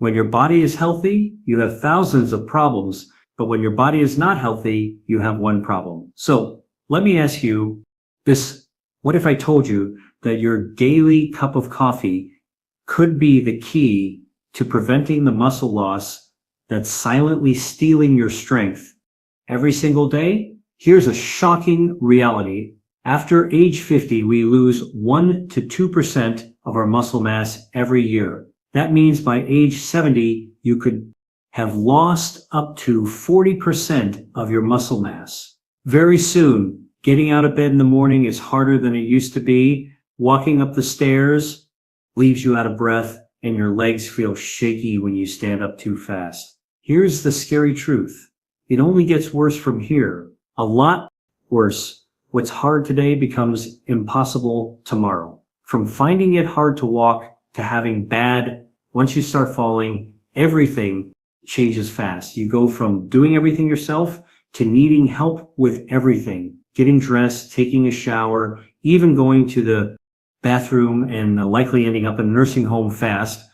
When your body is healthy, you have thousands of problems, but when your body is not healthy, you have one problem. So let me ask you this. What if I told you that your daily cup of coffee could be the key to preventing the muscle loss that's silently stealing your strength every single day? Here's a shocking reality. After age 50, we lose 1 to 2% of our muscle mass every year. That means by age 70, you could have lost up to 40% of your muscle mass. Very soon, getting out of bed in the morning is harder than it used to be. Walking up the stairs leaves you out of breath, and your legs feel shaky when you stand up too fast. Here's the scary truth. It only gets worse from here. A lot worse. What's hard today becomes impossible tomorrow. From finding it hard to walk to having bad, once you start falling, everything changes fast. You go from doing everything yourself to needing help with everything. Getting dressed, taking a shower, even going to the bathroom, and likely ending up in a nursing home fast.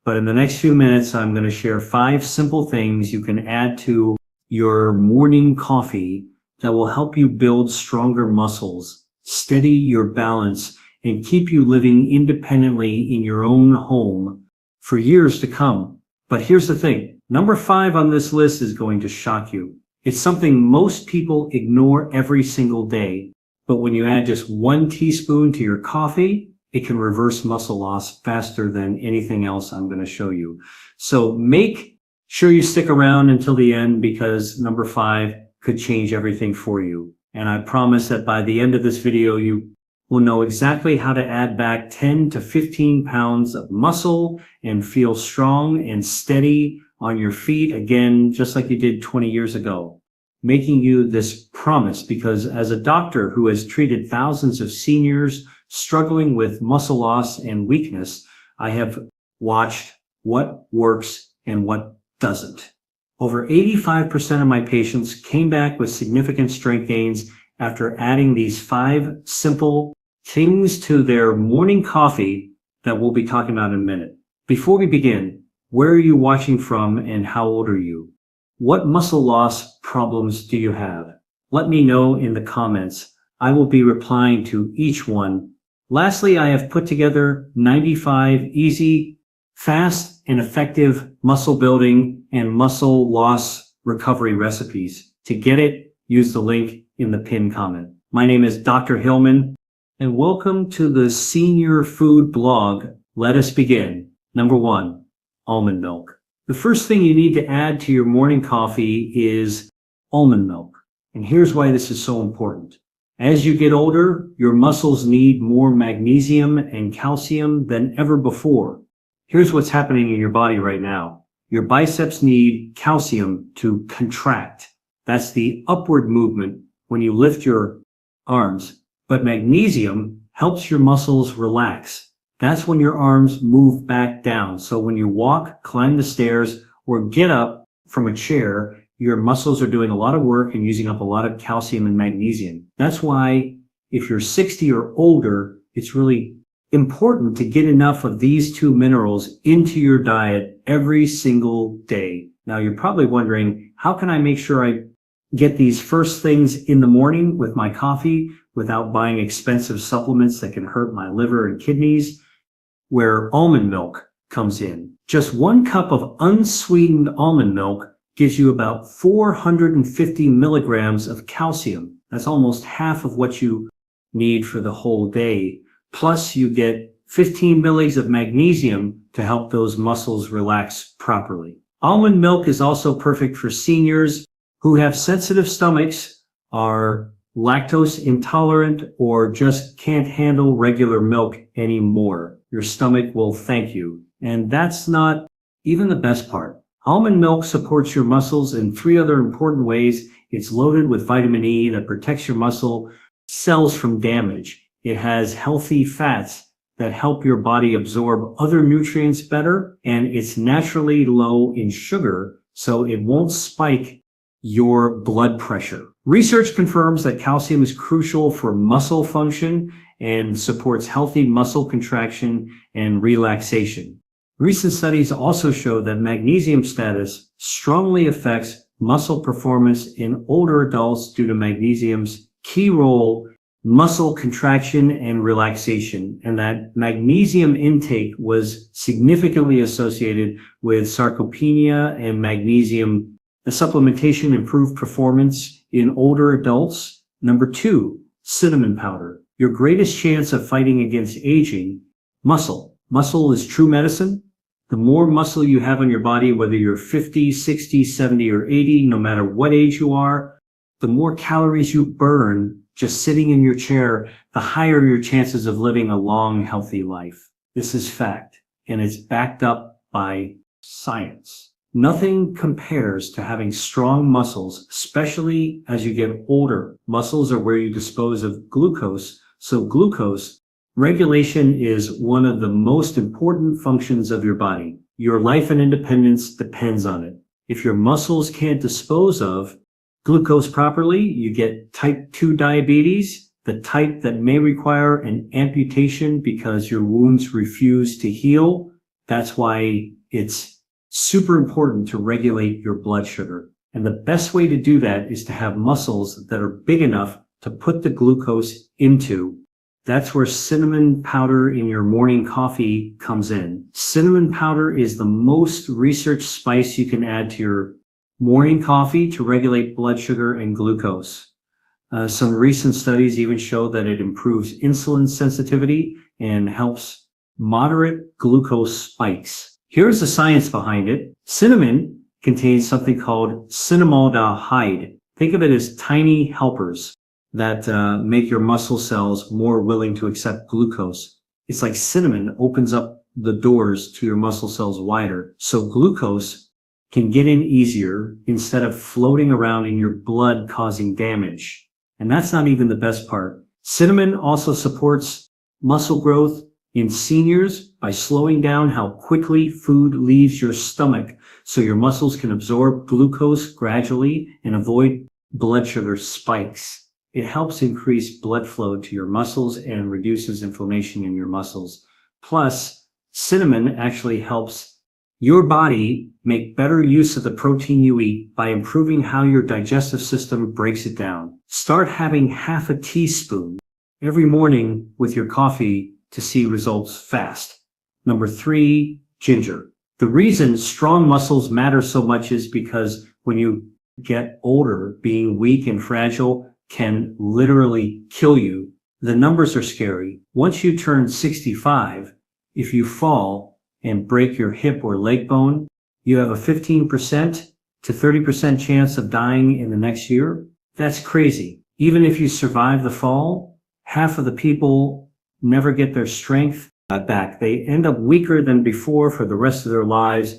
But in the next few minutes, I'm going to share 5 simple things you can add to your morning coffee that will help you build stronger muscles, steady your balance, and keep you living independently in your own home for years to come. But here's the thing. Number 5 on this list is going to shock you. It's something most people ignore every single day. But when you add just 1 teaspoon to your coffee, it can reverse muscle loss faster than anything else I'm going to show you. So make sure you stick around until the end, because number 5 could change everything for you. And I promise that by the end of this video, you will know exactly how to add back 10 to 15 pounds of muscle and feel strong and steady on your feet again, just like you did 20 years ago. Making you this promise, because as a doctor who has treated thousands of seniors struggling with muscle loss and weakness, I have watched what works and what doesn't. Over 85% of my patients came back with significant strength gains after adding these 5 simple things to their morning coffee that we'll be talking about in a minute. Before we begin, where are you watching from and how old are you? What muscle loss problems do you have? Let me know in the comments. I will be replying to each one. Lastly, I have put together 95 easy, fast, and effective muscle building and muscle loss recovery recipes. To get it, use the link in the pinned comment. My name is Dr. Hillman, and welcome to the Senior Food Blog. Let us begin. Number 1, almond milk. The first thing you need to add to your morning coffee is almond milk. And here's why this is so important. As you get older, your muscles need more magnesium and calcium than ever before. Here's what's happening in your body right now. Your biceps need calcium to contract. That's the upward movement when you lift your arms. But magnesium helps your muscles relax. That's when your arms move back down. So when you walk, climb the stairs, or get up from a chair, your muscles are doing a lot of work and using up a lot of calcium and magnesium. That's why if you're 60 or older, it's really important to get enough of these 2 minerals into your diet every single day. Now you're probably wondering, how can I make sure I get these first things in the morning with my coffee without buying expensive supplements that can hurt my liver and kidneys? Where almond milk comes in. Just 1 cup of unsweetened almond milk gives you about 450 milligrams of calcium. That's almost half of what you need for the whole day. Plus you get 15 millis of magnesium to help those muscles relax properly. Almond milk is also perfect for seniors who have sensitive stomachs, are lactose intolerant, or just can't handle regular milk anymore. Your stomach will thank you. And that's not even the best part. Almond milk supports your muscles in 3 other important ways. It's loaded with vitamin E that protects your muscle cells from damage. It has healthy fats that help your body absorb other nutrients better, and it's naturally low in sugar, so it won't spike your blood pressure. Research confirms that calcium is crucial for muscle function and supports healthy muscle contraction and relaxation. Recent studies also show that magnesium status strongly affects muscle performance in older adults due to magnesium's key role muscle contraction and relaxation, and that magnesium intake was significantly associated with sarcopenia, and magnesium supplementation improved performance in older adults. Number 2, cinnamon powder. Your greatest chance of fighting against aging, muscle. Muscle is true medicine. The more muscle you have on your body, whether you're 50, 60, 70, or 80, no matter what age you are, the more calories you burn just sitting in your chair, the higher your chances of living a long, healthy life. This is fact, and it's backed up by science. Nothing compares to having strong muscles, especially as you get older. Muscles are where you dispose of glucose, so glucose regulation is one of the most important functions of your body. Your life and independence depends on it. If your muscles can't dispose of glucose properly, you get type 2 diabetes, the type that may require an amputation because your wounds refuse to heal. That's why it's super important to regulate your blood sugar. And the best way to do that is to have muscles that are big enough to put the glucose into. That's where cinnamon powder in your morning coffee comes in. Cinnamon powder is the most researched spice you can add to your morning coffee to regulate blood sugar and glucose. Some recent studies even show that it improves insulin sensitivity and helps moderate glucose spikes. Here's the science behind it. Cinnamon contains something called cinnamaldehyde. Think of it as tiny helpers that make your muscle cells more willing to accept glucose. It's like cinnamon opens up the doors to your muscle cells wider, so glucose can get in easier instead of floating around in your blood causing damage. And that's not even the best part. Cinnamon also supports muscle growth in seniors by slowing down how quickly food leaves your stomach so your muscles can absorb glucose gradually and avoid blood sugar spikes. It helps increase blood flow to your muscles and reduces inflammation in your muscles. Plus, cinnamon actually helps your body make better use of the protein you eat by improving how your digestive system breaks it down. Start having half a teaspoon every morning with your coffee to see results fast. Number 3, ginger. The reason strong muscles matter so much is because when you get older, being weak and fragile can literally kill you. The numbers are scary. Once you turn 65, if you fall and break your hip or leg bone, you have a 15% to 30% chance of dying in the next year. That's crazy. Even if you survive the fall, half of the people never get their strength back. They end up weaker than before for the rest of their lives.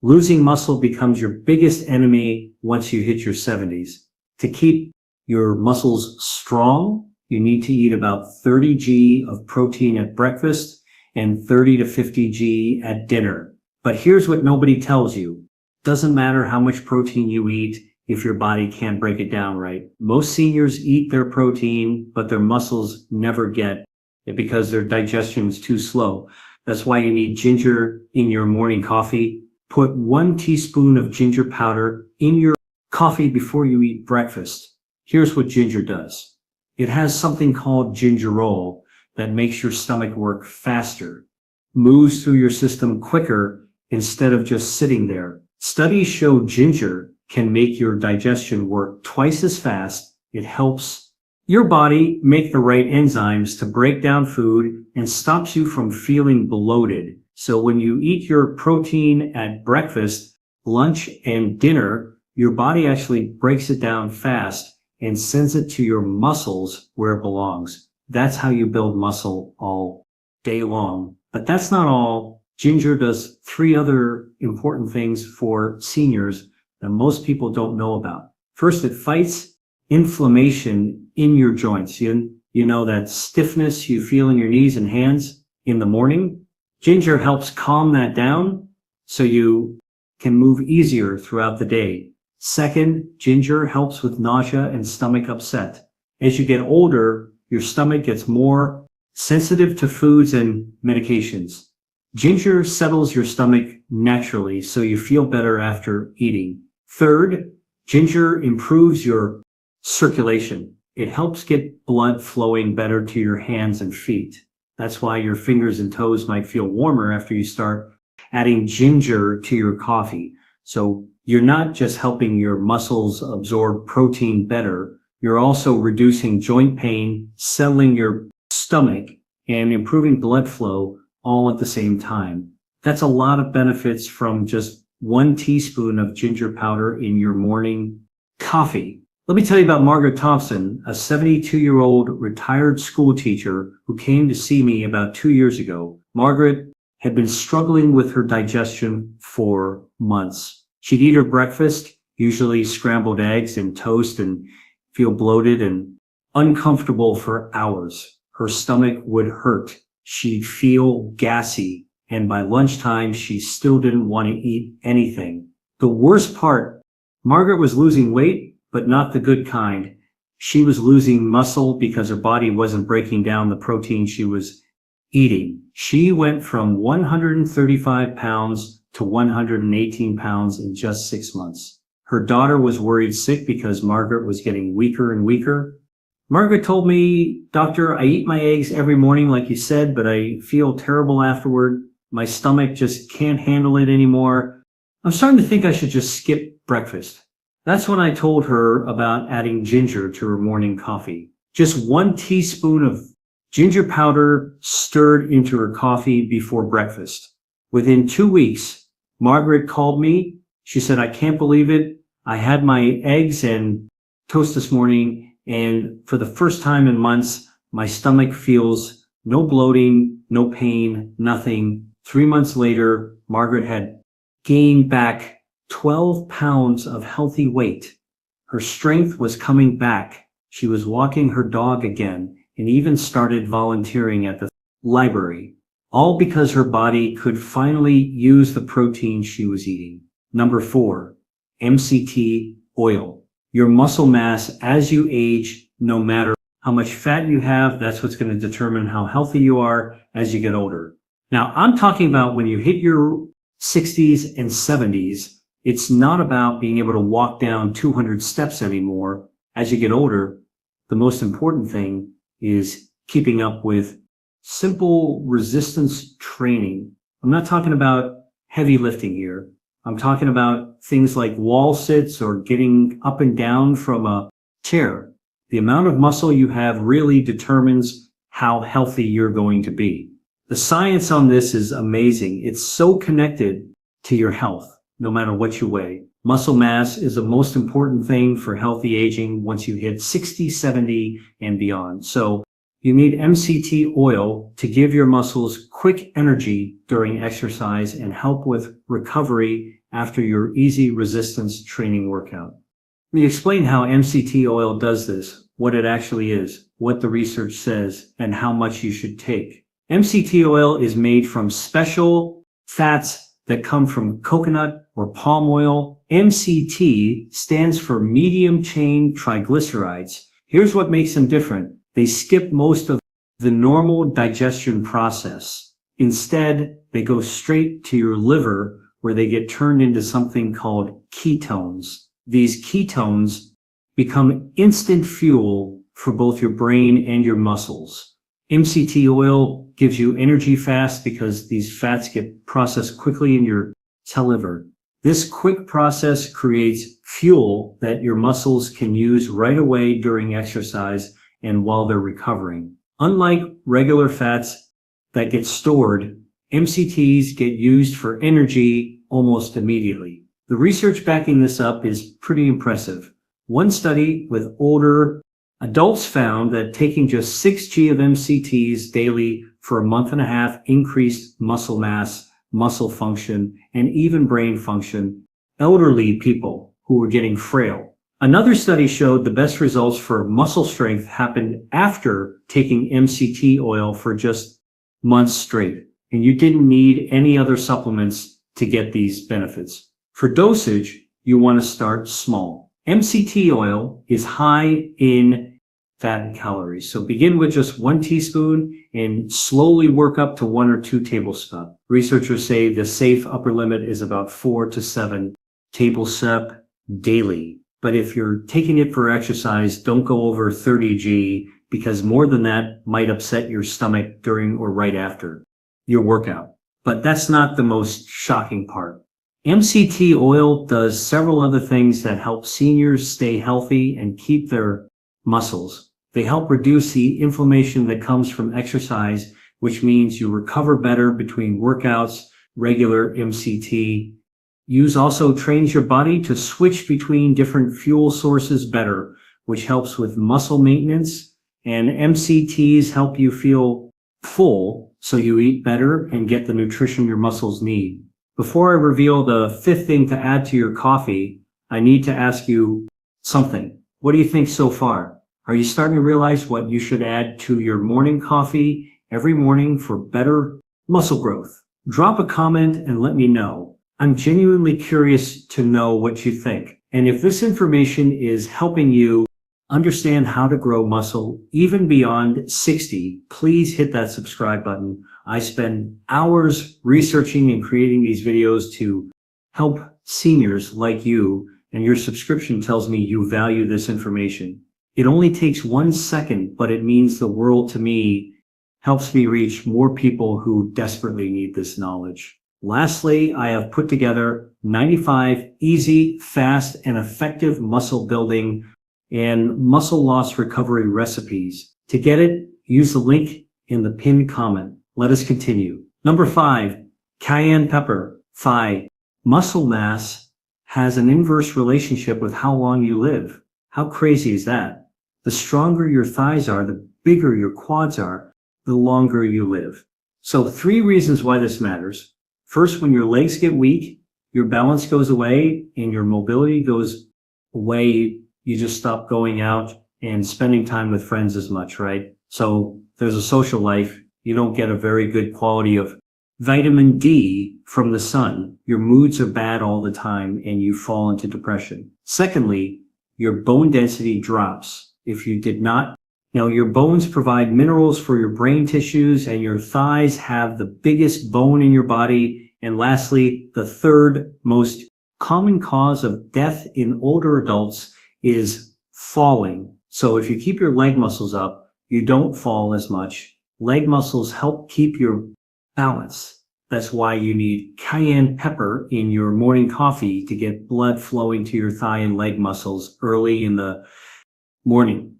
Losing muscle becomes your biggest enemy once you hit your 70s. To keep your muscles strong, you need to eat about 30 g of protein at breakfast and 30 to 50 g at dinner. But here's what nobody tells you. Doesn't matter how much protein you eat if your body can't break it down right. Most seniors eat their protein, but their muscles never get it because their digestion is too slow. That's why you need ginger in your morning coffee. Put 1 teaspoon of ginger powder in your coffee before you eat breakfast. Here's what ginger does. It has something called gingerol that makes your stomach work faster, moves through your system quicker instead of just sitting there. Studies show ginger can make your digestion work twice as fast. It helps your body make the right enzymes to break down food and stops you from feeling bloated. So when you eat your protein at breakfast, lunch, and dinner, your body actually breaks it down fast and sends it to your muscles where it belongs. That's how you build muscle all day long. But that's not all. Ginger does 3 other important things for seniors that most people don't know about. First, it fights inflammation in your joints. You know that stiffness you feel in your knees and hands in the morning? Ginger helps calm that down so you can move easier throughout the day. Second, ginger helps with nausea and stomach upset. As you get older, your stomach gets more sensitive to foods and medications. Ginger settles your stomach naturally, so you feel better after eating. Third, ginger improves your circulation. It helps get blood flowing better to your hands and feet. That's why your fingers and toes might feel warmer after you start adding ginger to your coffee. So you're not just helping your muscles absorb protein better, you're also reducing joint pain, settling your stomach, and improving blood flow all at the same time. That's a lot of benefits from just 1 teaspoon of ginger powder in your morning coffee. Let me tell you about Margaret Thompson, a 72-year-old retired school teacher who came to see me about 2 years ago. Margaret had been struggling with her digestion for months. She'd eat her breakfast, usually scrambled eggs and toast, and feel bloated and uncomfortable for hours. Her stomach would hurt. She'd feel gassy, and by lunchtime, she still didn't want to eat anything. The worst part, Margaret was losing weight, but not the good kind. She was losing muscle because her body wasn't breaking down the protein she was eating. She went from 135 pounds to 118 pounds in just 6 months. Her daughter was worried sick because Margaret was getting weaker and weaker. Margaret told me, "Doctor, I eat my eggs every morning like you said, but I feel terrible afterward. My stomach just can't handle it anymore. I'm starting to think I should just skip breakfast." That's when I told her about adding ginger to her morning coffee. Just 1 teaspoon of ginger powder stirred into her coffee before breakfast. Within 2 weeks, Margaret called me. She said, "I can't believe it. I had my eggs and toast this morning, and for the first time in months, my stomach feels no bloating, no pain, nothing." 3 months later, Margaret had gained back 12 pounds of healthy weight. Her strength was coming back. She was walking her dog again and even started volunteering at the library, all because her body could finally use the protein she was eating. Number 4, MCT oil. Your muscle mass as you age, no matter how much fat you have, that's what's going to determine how healthy you are as you get older. Now, I'm talking about when you hit your 60s and 70s, it's not about being able to walk down 200 steps anymore. As you get older, the most important thing is keeping up with simple resistance training. I'm not talking about heavy lifting here. I'm talking about things like wall sits or getting up and down from a chair. The amount of muscle you have really determines how healthy you're going to be. The science on this is amazing. It's so connected to your health, no matter what you weigh. Muscle mass is the most important thing for healthy aging once you hit 60, 70, and beyond. So you need MCT oil to give your muscles quick energy during exercise and help with recovery after your easy resistance training workout. Let me explain how MCT oil does this, what it actually is, what the research says, and how much you should take. MCT oil is made from special fats that come from coconut or palm oil. MCT stands for medium chain triglycerides. Here's what makes them different. They skip most of the normal digestion process. Instead, they go straight to your liver where they get turned into something called ketones. These ketones become instant fuel for both your brain and your muscles. MCT oil gives you energy fast because these fats get processed quickly in your liver. This quick process creates fuel that your muscles can use right away during exercise and while they're recovering. Unlike regular fats that get stored, MCTs get used for energy almost immediately. The research backing this up is pretty impressive. One study with older adults found that taking just 6 g of MCTs daily for a month and a half increased muscle mass, muscle function, and even brain function. Elderly people who were getting frail. Another study showed the best results for muscle strength happened after taking MCT oil for just months straight, and you didn't need any other supplements to get these benefits. For dosage, you want to start small. MCT oil is high in fat and calories. So begin with just 1 teaspoon and slowly work up to 1 or 2 tablespoons. Researchers say the safe upper limit is about 4 to 7 tablespoons daily. But if you're taking it for exercise, don't go over 30 g because more than that might upset your stomach during or right after your workout. But that's not the most shocking part. MCT oil does several other things that help seniors stay healthy and keep their muscles. They help reduce the inflammation that comes from exercise, which means you recover better between workouts. Regular MCT use also trains your body to switch between different fuel sources better, which helps with muscle maintenance. And MCTs help you feel full so you eat better and get the nutrition your muscles need. Before I reveal the 5th thing to add to your coffee, I need to ask you something. What do you think so far? Are you starting to realize what you should add to your morning coffee every morning for better muscle growth? Drop a comment and let me know. I'm genuinely curious to know what you think. And if this information is helping you understand how to grow muscle even beyond 60, please hit that subscribe button. I spend hours researching and creating these videos to help seniors like you, and your subscription tells me you value this information. It only takes 1 second, but it means the world to me, helps me reach more people who desperately need this knowledge. Lastly, I have put together 95 easy, fast, and effective muscle building and muscle loss recovery recipes. To get it, use the link in the pinned comment. Let us continue. Number 5, cayenne pepper. 5. Muscle mass has an inverse relationship with how long you live. How crazy is that? The stronger your thighs are, the bigger your quads are, the longer you live. So 3 reasons why this matters. First, when your legs get weak, your balance goes away and your mobility goes away. You just stop going out and spending time with friends as much, right? So there's a social life. You don't get a very good quality of vitamin D from the sun. Your moods are bad all the time and you fall into depression. Secondly, your bone density drops. If you did not, your bones provide minerals for your brain tissues and your thighs have the biggest bone in your body. And lastly, the 3rd most common cause of death in older adults is falling. So if you keep your leg muscles up, you don't fall as much. Leg muscles help keep your balance. That's why you need cayenne pepper in your morning coffee to get blood flowing to your thigh and leg muscles early in the morning.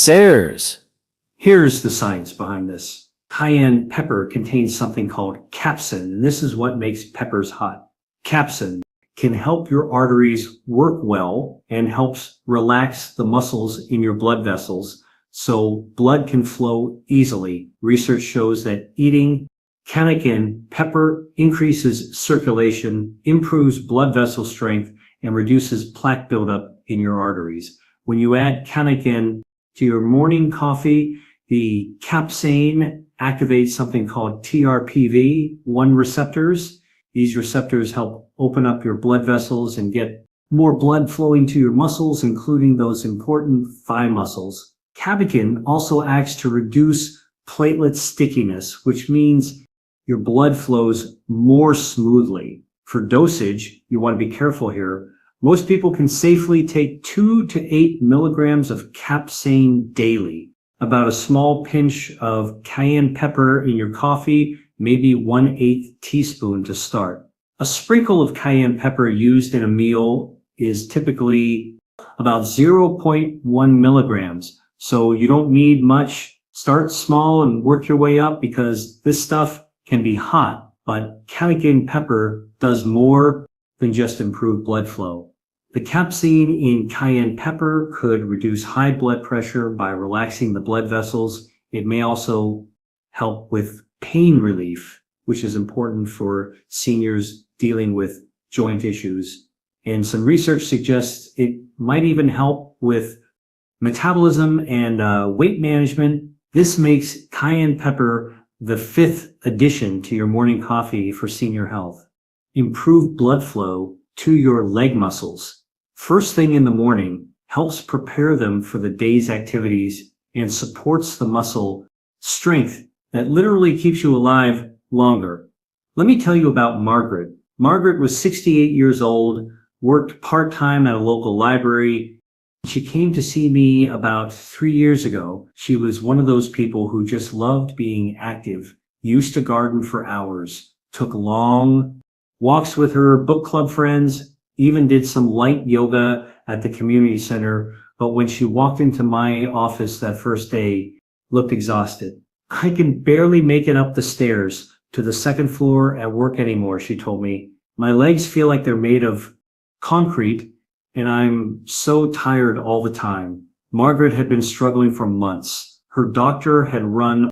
Sirs. Here's the science behind this. Cayenne pepper contains something called capsaicin, and this is what makes peppers hot. Capsaicin can help your arteries work well and helps relax the muscles in your blood vessels so blood can flow easily. Research shows that eating cayenne pepper increases circulation, improves blood vessel strength, and reduces plaque buildup in your arteries. When you add cayenne to your morning coffee, the capsaicin activates something called TRPV1 receptors. These receptors help open up your blood vessels and get more blood flowing to your muscles, including those important thigh muscles. Cayenne also acts to reduce platelet stickiness, which means your blood flows more smoothly. For dosage, you want to be careful here. Most people can safely take 2 to 8 milligrams of capsaicin daily. About a small pinch of cayenne pepper in your coffee, maybe 1/8 teaspoon to start. A sprinkle of cayenne pepper used in a meal is typically about 0.1 milligrams. So you don't need much. Start small and work your way up because this stuff can be hot, but cayenne pepper does more than just improve blood flow. The capsaicin in cayenne pepper could reduce high blood pressure by relaxing the blood vessels. It may also help with pain relief, which is important for seniors dealing with joint issues. And some research suggests it might even help with metabolism and weight management. This makes cayenne pepper the 5th addition to your morning coffee for senior health. Improve blood flow to your leg muscles. First thing in the morning, helps prepare them for the day's activities, and supports the muscle strength that literally keeps you alive longer. Let me tell you about Margaret. Margaret was 68 years old, worked part-time at a local library. She came to see me about 3 years ago. She was one of those people who just loved being active, used to garden for hours, took long walks with her book club friends, even did some light yoga at the community center. But when she walked into my office that first day, looked exhausted. I can barely make it up the stairs to the second floor at work anymore, she told me. My legs feel like they're made of concrete, and I'm so tired all the time. Margaret had been struggling for months. Her doctor had run